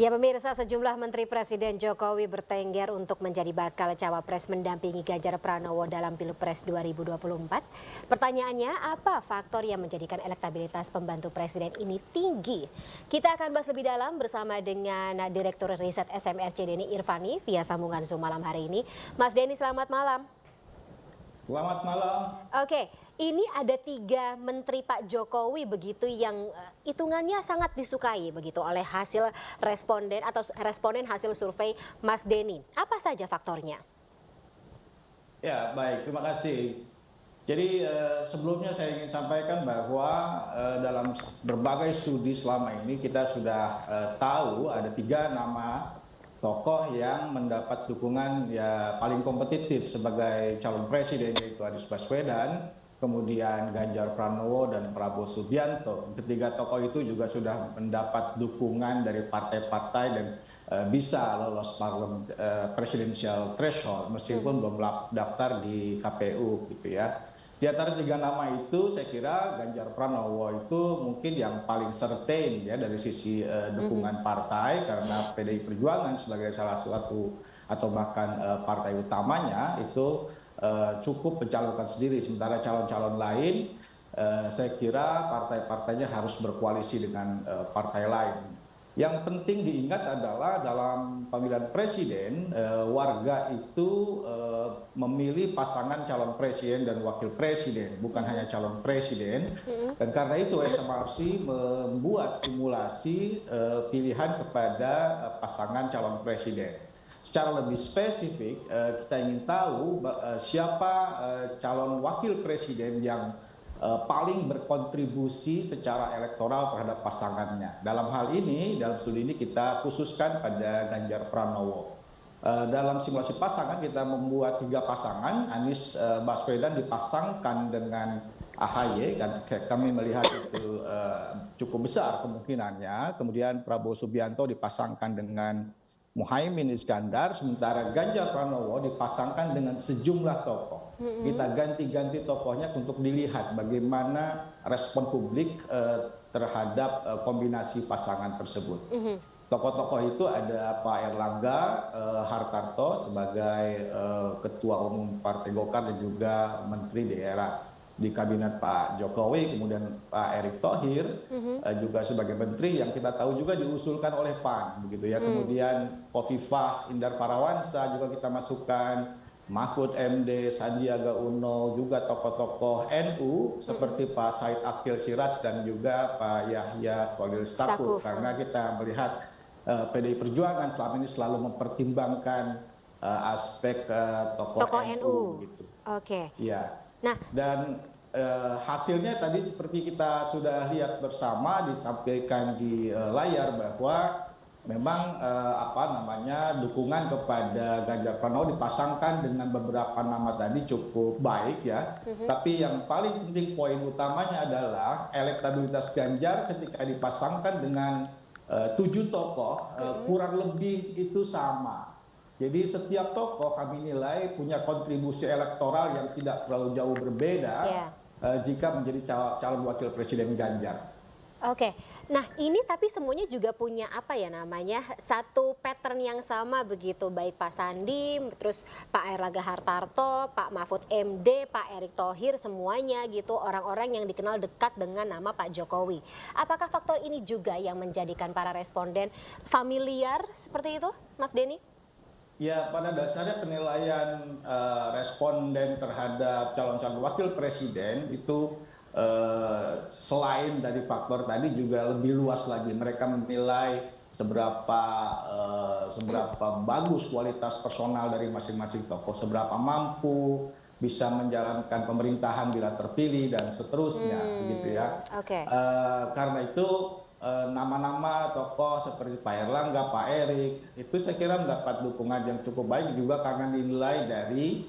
Ya pemirsa, sejumlah Menteri Presiden Jokowi bertengger untuk menjadi bakal cawapres mendampingi Ganjar Pranowo dalam Pilpres 2024. Pertanyaannya, apa faktor yang menjadikan elektabilitas pembantu presiden ini tinggi? Kita akan bahas lebih dalam bersama dengan Direktur Riset SMRC Denny Irvani via sambungan Zoom malam hari ini. Mas Denny, selamat malam. Selamat malam. Oke, ini ada 3 menteri Pak Jokowi begitu yang hitungannya sangat disukai begitu oleh hasil responden atau responden hasil survei Mas Denny. Apa saja faktornya? Ya, baik, terima kasih. Jadi sebelumnya saya ingin sampaikan bahwa dalam berbagai studi selama ini kita sudah tahu ada 3 nama tokoh yang mendapat dukungan ya paling kompetitif sebagai calon presiden, yaitu Anies Baswedan, kemudian Ganjar Pranowo dan Prabowo Subianto. Ketiga tokoh itu juga sudah mendapat dukungan dari partai-partai dan bisa lolos presidential threshold meskipun belum daftar di KPU gitu ya. Di antara 3 nama itu saya kira Ganjar Pranowo itu mungkin yang paling certain ya dari sisi dukungan partai, karena PDI Perjuangan sebagai salah satu atau bahkan partai utamanya itu cukup mencalonkan sendiri, sementara calon-calon lain saya kira partai-partainya harus berkoalisi dengan partai lain. Yang penting diingat adalah dalam pemilihan presiden, warga itu memilih pasangan calon presiden dan wakil presiden, bukan hanya calon presiden. Dan karena itu SMRC membuat simulasi pilihan kepada pasangan calon presiden. Secara lebih spesifik, kita ingin tahu siapa calon wakil presiden yang paling berkontribusi secara elektoral terhadap pasangannya. Dalam hal ini, dalam studi ini kita khususkan pada Ganjar Pranowo. Dalam simulasi pasangan kita membuat 3 pasangan. Anies Baswedan dipasangkan dengan AHY, kan kami melihat itu cukup besar kemungkinannya. Kemudian Prabowo Subianto dipasangkan dengan Muhaimin Iskandar, sementara Ganjar Pranowo dipasangkan dengan sejumlah tokoh. Kita ganti-ganti tokohnya untuk dilihat bagaimana respon publik terhadap kombinasi pasangan tersebut. Tokoh-tokoh itu ada Pak Erlangga Hartarto sebagai Ketua Umum Partai Golkar dan juga Menteri Daerah di kabinet Pak Jokowi, kemudian Pak Erick Thohir juga sebagai menteri yang kita tahu juga diusulkan oleh PAN, begitu ya. Kemudian Khofifah Indar Parawansa juga kita masukkan, Mahfud MD, Sandiaga Uno, juga tokoh-tokoh NU seperti Pak Said Akil Siraj dan juga Pak Yahya Khalil Stakuf, karena kita melihat PDI Perjuangan selama ini selalu mempertimbangkan aspek tokoh NU gitu. Oke. Ya. Nah, dan hasilnya tadi seperti kita sudah lihat bersama, disampaikan di layar bahwa memang dukungan kepada Ganjar Pranowo dipasangkan dengan beberapa nama tadi cukup baik ya. Tapi yang paling penting poin utamanya adalah elektabilitas Ganjar ketika dipasangkan dengan 7 tokoh kurang lebih itu sama. Jadi setiap tokoh kami nilai punya kontribusi elektoral yang tidak terlalu jauh berbeda jika menjadi calon wakil presiden Ganjar. Oke, nah ini tapi semuanya juga punya satu pattern yang sama begitu, baik Pak Sandi, terus Pak Erlangga Hartarto, Pak Mahfud MD, Pak Erick Thohir, semuanya gitu orang-orang yang dikenal dekat dengan nama Pak Jokowi. Apakah faktor ini juga yang menjadikan para responden familiar seperti itu, Mas Denny? Ya, pada dasarnya penilaian responden terhadap calon-calon wakil presiden itu selain dari faktor tadi juga lebih luas lagi. Mereka menilai seberapa bagus kualitas personal dari masing-masing tokoh, seberapa mampu bisa menjalankan pemerintahan bila terpilih dan seterusnya, begitu ya. Karena itu nama-nama tokoh seperti Pak Erlangga, Pak Erick itu saya kira mendapat dukungan yang cukup baik juga karena dinilai dari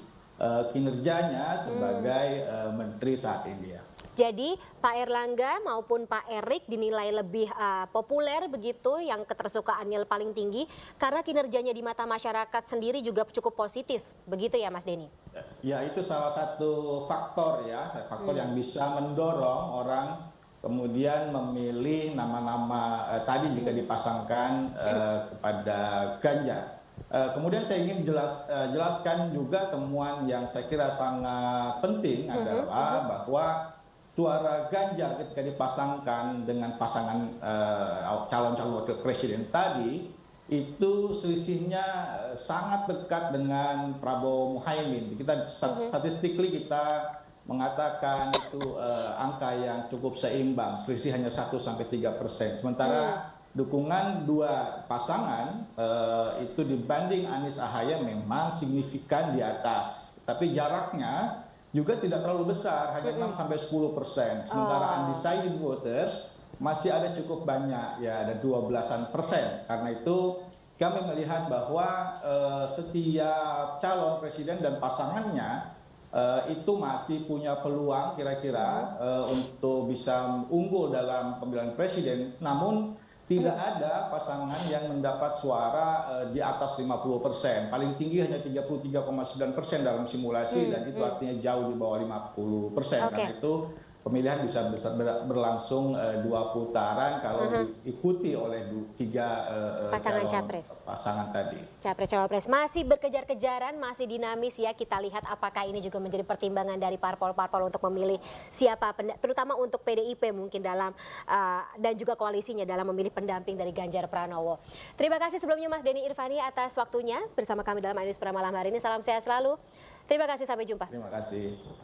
kinerjanya sebagai menteri saat ini ya. Jadi Pak Erlangga maupun Pak Erick dinilai lebih populer begitu, yang ketersukaannya paling tinggi karena kinerjanya di mata masyarakat sendiri juga cukup positif, begitu ya Mas Denny? Ya, itu salah satu faktor ya, faktor yang bisa mendorong orang kemudian memilih nama-nama tadi jika dipasangkan kepada Ganjar. Kemudian saya ingin jelaskan juga temuan yang saya kira sangat penting adalah bahwa suara Ganjar ketika dipasangkan dengan pasangan calon-calon wakil presiden tadi itu selisihnya sangat dekat dengan Prabowo Muhaimin. Kita statistically kita mengatakan itu angka yang cukup seimbang, selisih hanya 1-3%. Sementara dukungan dua pasangan itu dibanding Anies Ahaye memang signifikan di atas, tapi jaraknya juga tidak terlalu besar, hanya 6-10%. Sementara undecided voters masih ada cukup banyak, ya ada 12%. Karena itu kami melihat bahwa setiap calon presiden dan pasangannya itu masih punya peluang kira-kira untuk bisa unggul dalam pemilihan presiden, namun tidak ada pasangan yang mendapat suara di atas 50%. Paling tinggi hanya 33,9% dalam simulasi, dan itu artinya jauh di bawah 50%. Karena itu pemilihan bisa berlangsung 2 putaran kalau diikuti oleh 3 pasangan calon capres. Pasangan tadi. Capres cawapres masih berkejar-kejaran, masih dinamis ya. Kita lihat apakah ini juga menjadi pertimbangan dari parpol-parpol untuk memilih siapa, terutama untuk PDIP mungkin dalam dan juga koalisinya dalam memilih pendamping dari Ganjar Pranowo. Terima kasih sebelumnya Mas Denny Irvani atas waktunya bersama kami dalam Ainus Pra malam hari ini. Salam sehat selalu. Terima kasih, sampai jumpa. Terima kasih.